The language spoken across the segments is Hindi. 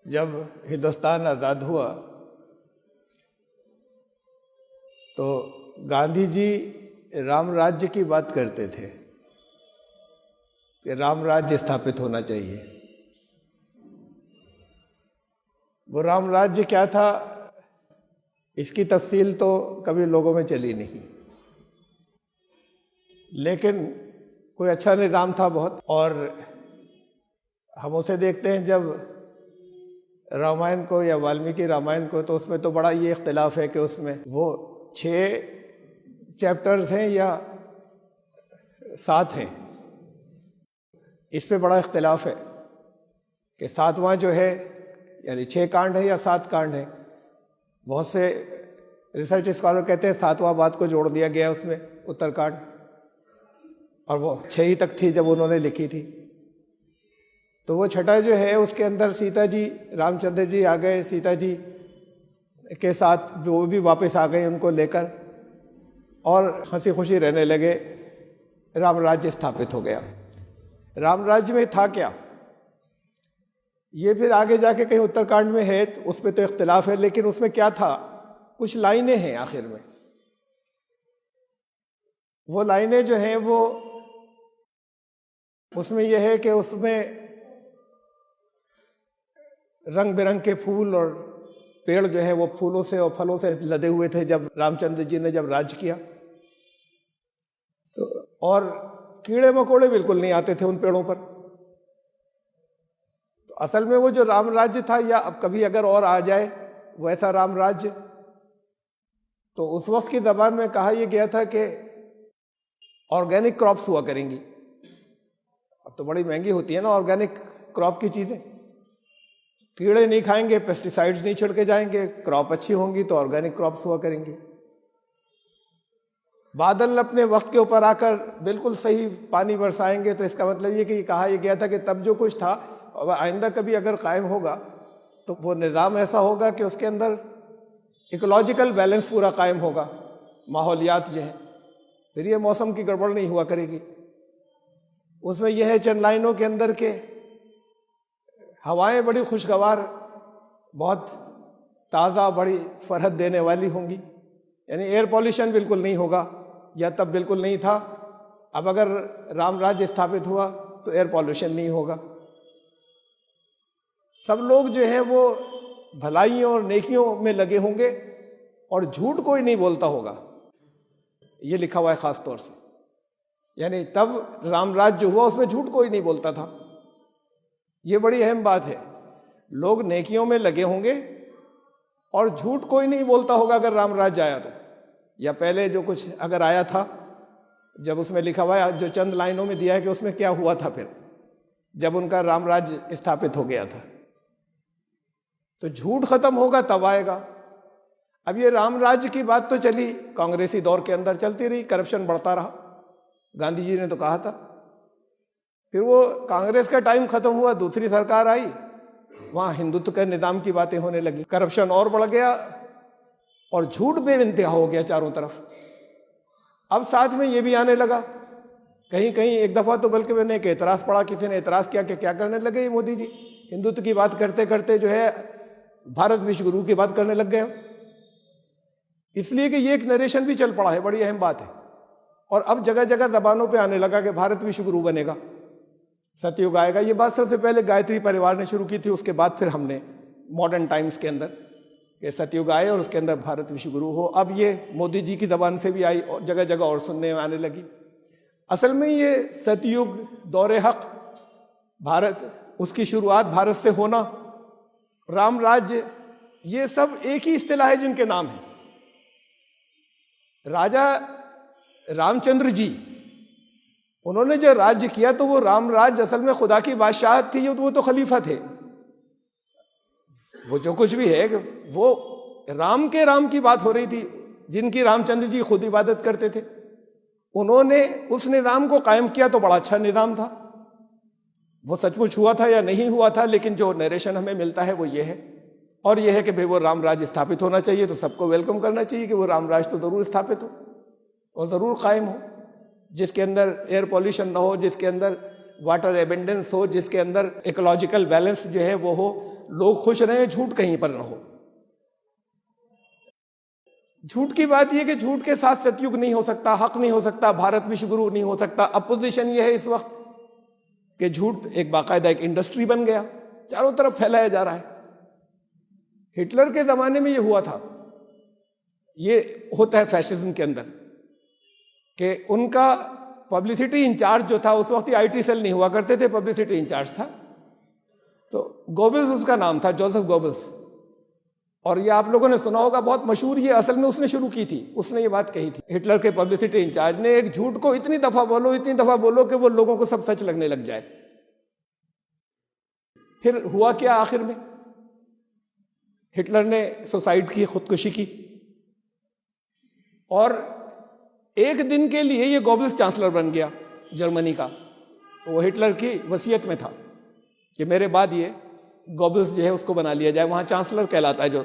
जब हिंदुस्तान आज़ाद हुआ तो गांधी जी राम राज्य की बात करते थे कि राम राज्य स्थापित होना चाहिए। वो राम राज्य क्या था, इसकी तफसील तो कभी लोगों में चली नहीं, लेकिन कोई अच्छा निज़ाम था बहुत। और हम उसे देखते हैं जब रामायण को या वाल्मीकि रामायण को, तो उसमें तो बड़ा ये इख्तिलाफ है कि उसमें वो 6 चैप्टर्स हैं या 7 हैं। इस पे बड़ा इख्तिलाफ है कि 7वां जो है यानी 6 कांड है या 7 कांड है। बहुत से रिसर्च स्कॉलर कहते हैं 7वां बात को जोड़ दिया गया उसमें, उत्तरकांड, और वो 6 ही तक थी जब उन्होंने लिखी थी। तो वो छठा जो है उसके अंदर सीता जी, रामचंद्र जी आ गए सीता जी के साथ, वो भी वापस आ गए उनको लेकर, और हंसी खुशी रहने लगे। राम राज्य स्थापित हो गया। राम राज्य में था क्या, ये फिर आगे जाके कहीं उत्तरकांड में है, उस पर तो इख्तिलाफ है, लेकिन उसमें क्या था, कुछ लाइनें हैं आखिर में। वो लाइनें जो हैं वो उसमें यह है कि उसमें रंग बिरंग के फूल और पेड़ जो है वो फूलों से और फलों से लदे हुए थे जब रामचंद्र जी ने जब राज किया। तो और कीड़े मकोड़े बिल्कुल नहीं आते थे उन पेड़ों पर। तो असल में वो जो राम राज्य था, या अब कभी अगर और आ जाए वैसा राम राज्य, तो उस वक्त की जबान में कहा यह गया था कि ऑर्गेनिक क्रॉप्स हुआ करेंगी। अब तो बड़ी महंगी होती है ना ऑर्गेनिक क्रॉप की चीजें। कीड़े नहीं खाएंगे, पेस्टिसाइड्स नहीं छिड़के जाएंगे, क्रॉप अच्छी होंगी तो ऑर्गेनिक क्रॉप्स हुआ करेंगी। बादल अपने वक्त के ऊपर आकर बिल्कुल सही पानी बरसाएंगे, तो इसका मतलब ये कि कहा यह गया था कि तब जो कुछ था अब आइंदा कभी अगर कायम होगा तो वो निज़ाम ऐसा होगा कि उसके अंदर इकोलॉजिकल बैलेंस पूरा कायम होगा, माहौलियात जो है, फिर ये मौसम की गड़बड़ नहीं हुआ करेगी। उसमें यह है चंद लाइनों के अंदर के हवाएं बड़ी खुशगवार, बहुत ताज़ा, बड़ी फरहत देने वाली होंगी, यानी एयर पॉल्यूशन बिल्कुल नहीं होगा, या तब बिल्कुल नहीं था। अब अगर राम राज्य स्थापित हुआ तो एयर पॉल्यूशन नहीं होगा। सब लोग जो हैं वो भलाइयों और नेकियों में लगे होंगे और झूठ कोई नहीं बोलता होगा, ये लिखा हुआ है खास तौर से। यानी तब राम राज्य जो हुआ उसमें झूठ कोई नहीं बोलता था, ये बड़ी अहम बात है। लोग नेकियों में लगे होंगे और झूठ कोई नहीं बोलता होगा अगर राम राज्य आया तो, या पहले जो कुछ अगर आया था, जब उसमें लिखा हुआ है जो चंद लाइनों में दिया है कि उसमें क्या हुआ था फिर जब उनका राम राज्य स्थापित हो गया था। तो झूठ खत्म होगा तब आएगा। अब ये राम राज्य की बात तो चली, कांग्रेसी दौर के अंदर चलती रही, करप्शन बढ़ता रहा, गांधी जी ने तो कहा था। फिर वो कांग्रेस का टाइम खत्म हुआ, दूसरी सरकार आई, वहां हिंदुत्व के निजाम की बातें होने लगी, करप्शन और बढ़ गया और झूठ बेइंतहा हो गया चारों तरफ। अब साथ में ये भी आने लगा, कहीं कहीं एक दफा तो बल्कि मैंने एक एतराज पढ़ा, किसी ने एतराज किया कि क्या करने लगे ये मोदी जी, हिंदुत्व की बात करते करते जो है भारत विश्व गुरु की बात करने लग गए। इसलिए कि ये एक नरेशन भी चल पड़ा है, बड़ी अहम बात है, और अब जगह जगह जबानों पे आने लगा कि भारत विश्व गुरु बनेगा, सतयुग आएगा। ये बात सबसे पहले गायत्री परिवार ने शुरू की थी, उसके बाद फिर हमने मॉडर्न टाइम्स के अंदर कि सतयुग आए और उसके अंदर भारत विश्व गुरु हो। अब ये मोदी जी की जबान से भी आई और जगह जगह और सुनने में आने लगी। असल में ये सतयुग, दौरे हक, भारत, उसकी शुरुआत भारत से होना, राम राज्य, ये सब एक ही इस्तिलाह है जिनके नाम है। राजा रामचंद्र जी, उन्होंने जो राज्य किया तो वो राम राज्य असल में खुदा की बादशाहत थी, वो तो खलीफा थे। वो जो कुछ भी है वो राम के राम की बात हो रही थी, जिनकी रामचंद्र जी खुद इबादत करते थे। उन्होंने उस निज़ाम को कायम किया तो बड़ा अच्छा निज़ाम था। वो सचमुच हुआ था या नहीं हुआ था, लेकिन जो नरेशन हमें मिलता है वो ये है, और ये है कि भाई वो राम राज्य स्थापित होना चाहिए, तो सबको वेलकम करना चाहिए कि वो राम राज्य तो जरूर स्थापित हो और जरूर कायम हो, जिसके अंदर एयर पॉल्यूशन ना हो, जिसके अंदर वाटर एबेंडेंस हो, जिसके अंदर इकोलॉजिकल बैलेंस जो है वो हो, लोग खुश रहे, झूठ कहीं पर न हो। झूठ की बात यह कि झूठ के साथ सतयुग नहीं हो सकता, हक नहीं हो सकता, भारत विश्वगुरु नहीं हो सकता। अपोजिशन यह है इस वक्त कि झूठ एक बाकायदा एक इंडस्ट्री बन गया, चारों तरफ फैलाया जा रहा है। हिटलर के जमाने में यह हुआ था, ये होता है फैशिज्म के अंदर, कि उनका पब्लिसिटी इंचार्ज जो था, उस वक्त ही आईटी सेल नहीं हुआ करते थे, पब्लिसिटी इंचार्ज था, तो गोबल्स उसका नाम था, जोसेफ गोबल्स। और ये आप लोगों ने सुना होगा, बहुत मशहूर, ये असल में उसने शुरू की थी, उसने ये बात कही थी। हिटलर के पब्लिसिटी इंचार्ज ने, एक झूठ को इतनी दफा बोलो कि वो लोगों को सब सच लगने लग जाए। फिर हुआ क्या आखिर में? हिटलर ने सुसाइड की, खुदकुशी की, और एक दिन के लिए ये गोबल्स चांसलर बन गया जर्मनी का। वो हिटलर की वसीयत में था कि मेरे बाद ये गोबल्स जो है उसको बना लिया जाए, वहां चांसलर कहलाता है, जो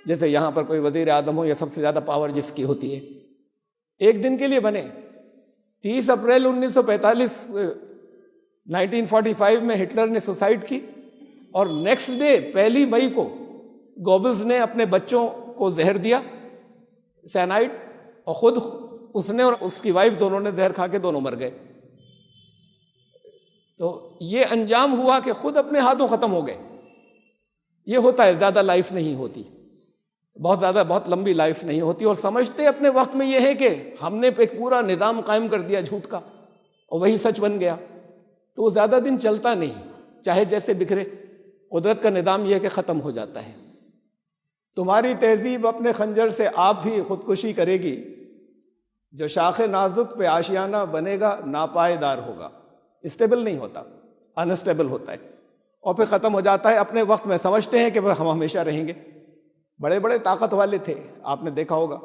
जैसे यहां पर कोई वजीर आजम हो या सबसे ज्यादा पावर जिसकी होती है। एक दिन के लिए बने। 30 अप्रैल 1945 1945 में हिटलर ने सुसाइड की, और नेक्स्ट डे 1 मई को गोबल्स ने अपने बच्चों को जहर दिया, साइनाइड, और खुद उसने और उसकी वाइफ दोनों ने जहर खा के दोनों मर गए। तो ये अंजाम हुआ कि खुद अपने हाथों खत्म हो गए। ये होता है, ज्यादा लाइफ नहीं होती, बहुत लंबी लाइफ नहीं होती, और समझते अपने वक्त में यह है कि हमने एक पूरा निजाम कायम कर दिया झूठ का, और वही सच बन गया, तो वो ज्यादा दिन चलता नहीं, चाहे जैसे बिखरे। कुदरत का निजाम यह है कि खत्म हो जाता है। तुम्हारी तहजीब अपने खंजर से आप ही खुदकुशी करेगी, जो शाखे नाजुक पे आशियाना बनेगा नापायदार होगा। स्टेबल नहीं होता, अनस्टेबल होता है, और फिर खत्म हो जाता है। अपने वक्त में समझते हैं कि हम हमेशा रहेंगे। बड़े बड़े ताकत वाले थे, आपने देखा होगा,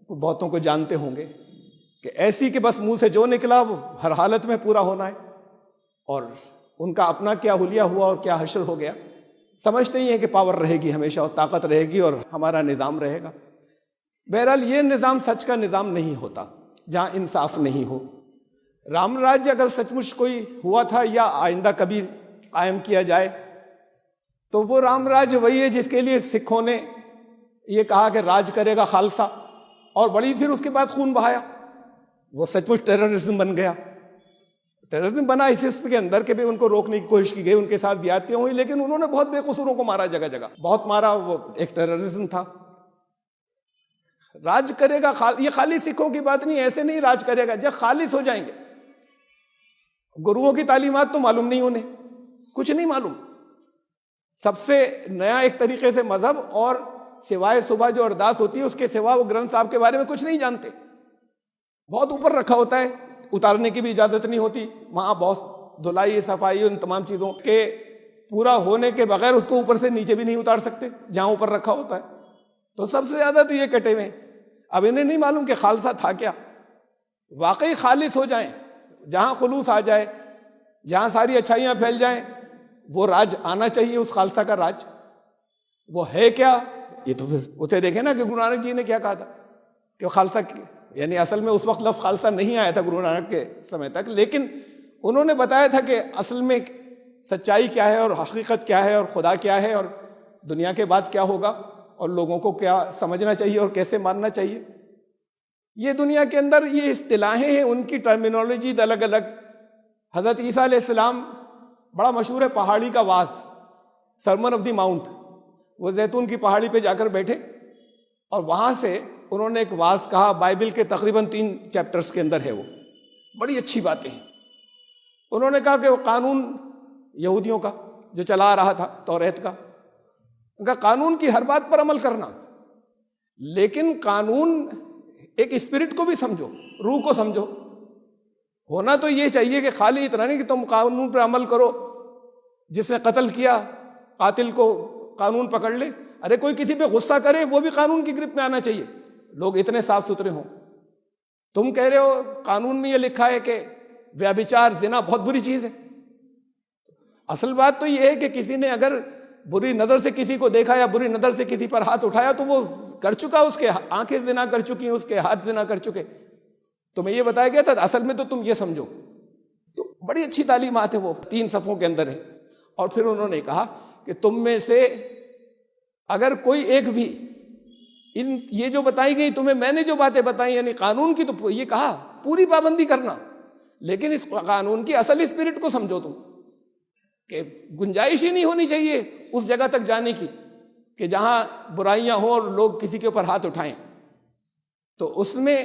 बहुतों को जानते होंगे, कि ऐसी कि बस मुंह से जो निकला वो हर हालत में पूरा होना है, और उनका अपना क्या हुलिया हुआ और क्या हश्र हो गया। समझते ही हैं कि पावर रहेगी हमेशा, और ताकत रहेगी, और हमारा निज़ाम रहेगा। बहरहाल ये निज़ाम सच का निज़ाम नहीं होता जहाँ इंसाफ नहीं हो। राम राज्य अगर सचमुच कोई हुआ था या आइंदा कभी कायम किया जाए, तो वो राम राज्य वही है जिसके लिए सिखों ने ये कहा कि राज करेगा खालसा, और बड़ी फिर उसके बाद खून बहाया। वो सचमुच टेररिज्म बन गया। टेररिज्म बना इसके अंदर के भी उनको रोकने की कोशिश की गई, उनके साथ ज्यादतियां हुई, लेकिन उन्होंने बहुत बेकसूरों को मारा, जगह जगह बहुत मारा। वो एक टेररिज्म था। राज करेगा ये खाली सिखों की बात नहीं, ऐसे नहीं राज करेगा, जब खालिस हो जाएंगे। गुरुओं की तालीमात तो मालूम नहीं, उन्हें कुछ नहीं मालूम। सबसे नया एक तरीके से मजहब, और सिवाय सुबह जो अरदास होती है उसके सिवा वो ग्रंथ साहब के बारे में कुछ नहीं जानते। बहुत ऊपर रखा होता है, उतारने की भी इजाजत नहीं होती। वहां बहुत धुलाई सफाई उन तमाम चीजों के पूरा होने के बगैर उसको ऊपर से नीचे भी नहीं उतार सकते जहां ऊपर रखा होता है। तो सबसे ज्यादा तो ये कटे हुए। अब इन्हें नहीं मालूम कि खालसा था क्या। वाकई खालिस हो जाए, जहां खुलूस आ जाए, जहां सारी अच्छाइयां फैल जाएं, वो राज आना चाहिए, उस खालसा का राज। वो है क्या, ये तो फिर उसे देखे ना कि गुरु नानक जी ने क्या कहा था कि खालसा, यानी असल में उस वक्त लफ्ज खालसा नहीं आया था गुरु नानक के समय तक, लेकिन उन्होंने बताया था कि असल में सच्चाई क्या है और हकीकत क्या है और खुदा क्या है और दुनिया के बाद क्या होगा और लोगों को क्या समझना चाहिए और कैसे मानना चाहिए। ये दुनिया के अंदर ये इस्तिलाहें हैं, उनकी टर्मिनोलॉजी अलग अलग। हजरत ईसा अलैहिस्सलाम, बड़ा मशहूर है पहाड़ी का वाज, सरमन ऑफ द माउंट। वो जैतून की पहाड़ी पे जाकर बैठे और वहां से उन्होंने एक वाज कहा। बाइबल के तकरीबन 3 चैप्टर्स के अंदर है, वो बड़ी अच्छी बातें हैं। उन्होंने कहा कि वो कानून यहूदियों का जो चला रहा था तौरात का, उनका कानून की हर बात पर अमल करना, लेकिन कानून एक स्पिरिट को भी समझो, रूह को समझो। होना तो ये चाहिए कि खाली इतना नहीं कि तुम कानून पर अमल करो, जिसने कत्ल किया कातिल को कानून पकड़ ले। अरे कोई किसी पे गुस्सा करे वो भी कानून की ग्रिप में आना चाहिए, लोग इतने साफ सुथरे हों। तुम कह रहे हो कानून में ये लिखा है कि व्यभिचार जिना बहुत बुरी चीज है। असल बात तो ये है कि किसी ने अगर बुरी नजर से किसी को देखा या बुरी नजर से किसी पर हाथ उठाया तो वो कर चुका, उसके आंखें जिना कर चुकी, उसके हाथ जिना कर चुके। तुम्हें ये बताया गया था, असल में तो तुम ये समझो। तो बड़ी अच्छी तालीमात है, वो 3 सफ़ों के अंदर है। और फिर उन्होंने कहा कि तुम में से अगर कोई एक भी ये जो बताई गई तुम्हें, मैंने जो बातें बताई यानी कानून की, तो ये कहा पूरी पाबंदी करना, लेकिन इस कानून की असल स्पिरिट को समझो तुम, कि गुंजाइश ही नहीं होनी चाहिए उस जगह तक जाने की कि जहां बुराइयां हो और लोग किसी के ऊपर हाथ उठाएं। तो उसमें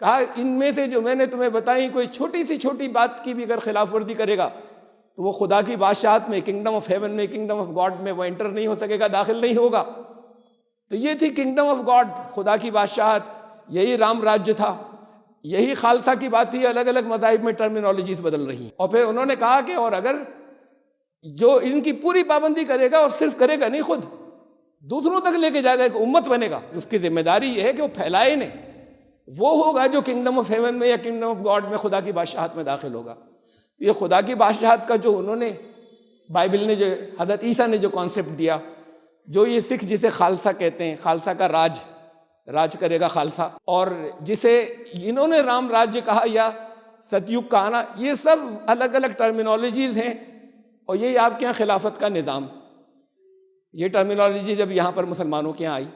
कहा इनमें से जो मैंने तुम्हें बताई कोई छोटी सी छोटी बात की भी अगर खिलाफ वर्जी करेगा तो वो खुदा की बादशाहत में, किंगडम ऑफ हेवन में, किंगडम ऑफ गॉड में वो एंटर नहीं हो सकेगा, दाखिल नहीं होगा। तो ये थी किंगडम ऑफ गॉड, खुदा की बादशाहत, यही राम राज्य था, यही खालसा की बात थी। अलग अलग मज़ाहिब में टर्मिनोलॉजीज बदल रही हैं। और फिर उन्होंने कहा कि और अगर जो इनकी पूरी पाबंदी करेगा, और सिर्फ करेगा नहीं, खुद दूसरों तक लेके जाएगा, एक उम्मत बनेगा, उसकी जिम्मेदारी यह है कि वो फैलाए नहीं, वो होगा जो किंगडम ऑफ हेवन में या किंगडम ऑफ गॉड में, खुदा की बादशाहत में दाखिल होगा। ये खुदा की बादशाहत का जो उन्होंने, बाइबल ने जो, हज़रत ईसा ने जो कॉन्सेप्ट दिया, जो ये सिख जिसे खालसा कहते हैं, खालसा का राज करेगा खालसा, और जिसे इन्होंने राम राज्य कहा या सतयुग का आना, ये सब अलग अलग टर्मिनोलॉजीज हैं। और यही आपके यहाँ खिलाफत का निज़ाम, ये टर्मिनोलॉजी जब यहाँ पर मुसलमानों के यहाँ आई,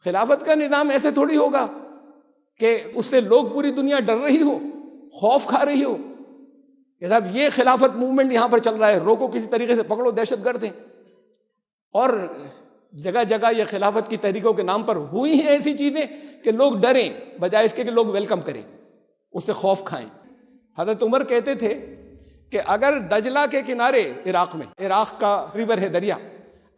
खिलाफत का निज़ाम ऐसे थोड़ी होगा कि उससे लोग, पूरी दुनिया डर रही हो, खौफ खा रही हो कि साहब ये खिलाफत मूवमेंट यहाँ पर चल रहा है, रोको, किसी तरीके से पकड़ो, दहशतगर्द हैं। और जगह जगह ये खिलाफत की तहरीकों के नाम पर हुई हैं ऐसी चीज़ें कि लोग डरें, बजाय इसके कि लोग वेलकम करें, उससे खौफ खाएं। हज़रत उमर कहते थे कि अगर दजला के किनारे, इराक का रिवर है, दरिया,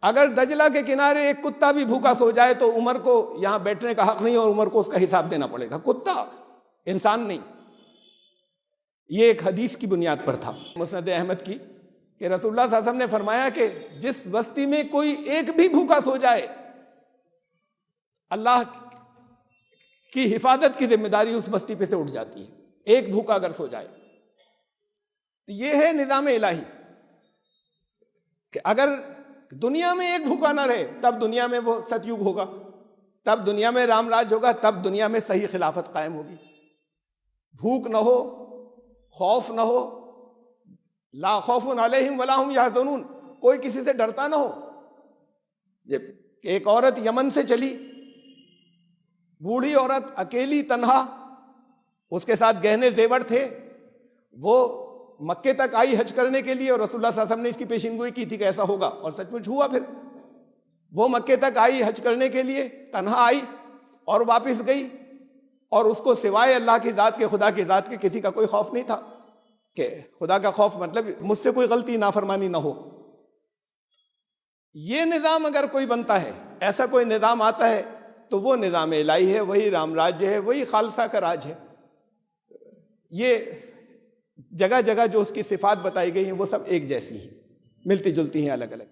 अगर दजला के किनारे एक कुत्ता भी भूखा सो जाए तो उमर को यहाँ बैठने का हक नहीं, और उमर को उसका हिसाब देना पड़ेगा। कुत्ता, इंसान नहीं। ये एक हदीस की बुनियाद पर था, मुस्नद अहमद की, कि रसूलुल्लाह सल्लल्लाहु अलैहि वसल्लम ने फरमाया कि जिस बस्ती में कोई एक भी भूखा सो जाए, अल्लाह की हिफाजत की जिम्मेदारी उस बस्ती पे से उठ जाती है। एक भूखा अगर सो जाए, तो ये है निज़ाम इलाही कि अगर दुनिया में एक भूखा ना रहे, तब दुनिया में वो सतयुग होगा, तब दुनिया में राम राज होगा, तब दुनिया में सही खिलाफत कायम होगी। भूख न हो, खौफ न हो, ला खौफुन अलैहिम वला हुम यहज़नून, कोई किसी से डरता ना हो। एक औरत यमन से चली, बूढ़ी औरत, अकेली, तन्हा, उसके साथ गहने जेवर थे, वो मक्के तक आई हज करने के लिए, और रसूलुल्लाह सल्लल्लाहु अलैहि वसल्लम ने इसकी पेशिनगोई की थी कि ऐसा होगा, और सचमुच हुआ। फिर वो मक्के तक आई हज करने के लिए, तन्हा आई और वापस गई, और उसको सिवाय अल्लाह की ज़ात के, खुदा की ज़ात के, किसी का कोई खौफ नहीं था। कि खुदा का खौफ मतलब मुझसे कोई गलती, नाफरमानी ना हो। ये निज़ाम अगर कोई बनता है, ऐसा कोई निज़ाम आता है, तो वो निज़ाम इलाही है, वही राम राज्य है, वही खालसा का राज है। ये जगह जगह जो उसकी सिफात बताई गई हैं वो सब एक जैसी हैं, मिलती जुलती हैं, अलग अलग।